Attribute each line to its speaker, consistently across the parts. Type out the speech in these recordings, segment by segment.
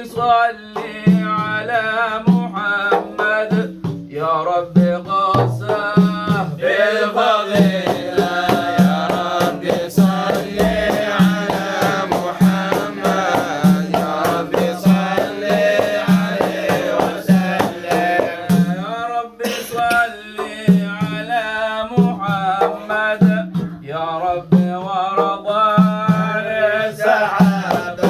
Speaker 1: صل على محمد يا رب قصه بالفضيلة يا رب صل على محمد يا رب صل عليه وسلم يا رب صل على محمد يا رب وارضى عن السحابة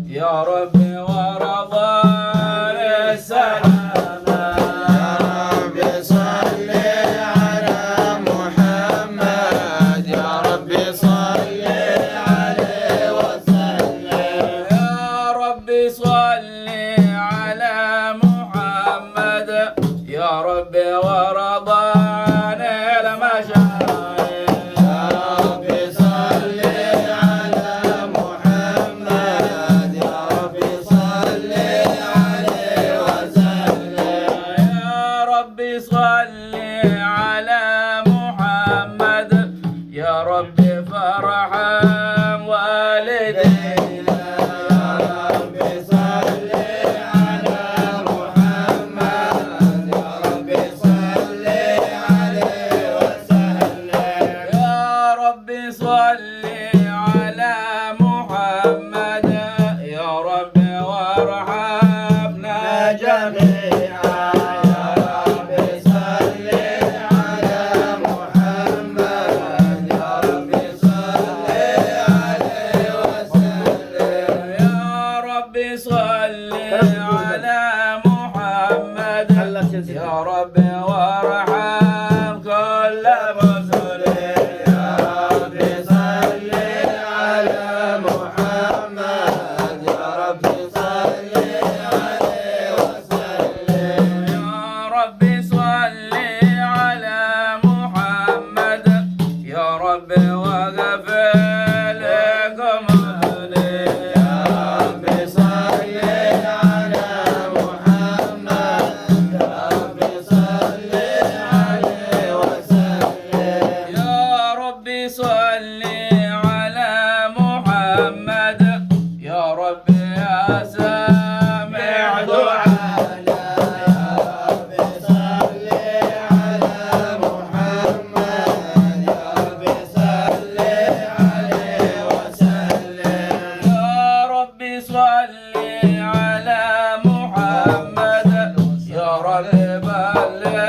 Speaker 1: يا رب ورضى عن السلامة يا رب صل على محمد يا رب صل عليه وسلم يا رب صل على محمد يا رب ورضى عن المشايخ يا رب صل على محمد يا رب صل عليه وسلم يا رب صل على محمد يا رب فارحم والدينا يا رب صل على محمد يا رب صل عليه وسلم يا رب صل على محمد يا رب وارحمنا جميعا يا رب صل على محمد يا رب صل عليه وسلم يا رب صل على محمد يا رب وارحم كل مسلم يا رب صل على محمد يا رب صل عليه وسلم يا رب صل على محمد يا رب واغفر لكم يا رب صل على محمد يا رب صل عليه وسلم يا رب صل على محمد يا رب يا سامع دعانا يا رب صل على محمد يا رب صل عليه وسلم يا رب صل على محمد يا رب بلغ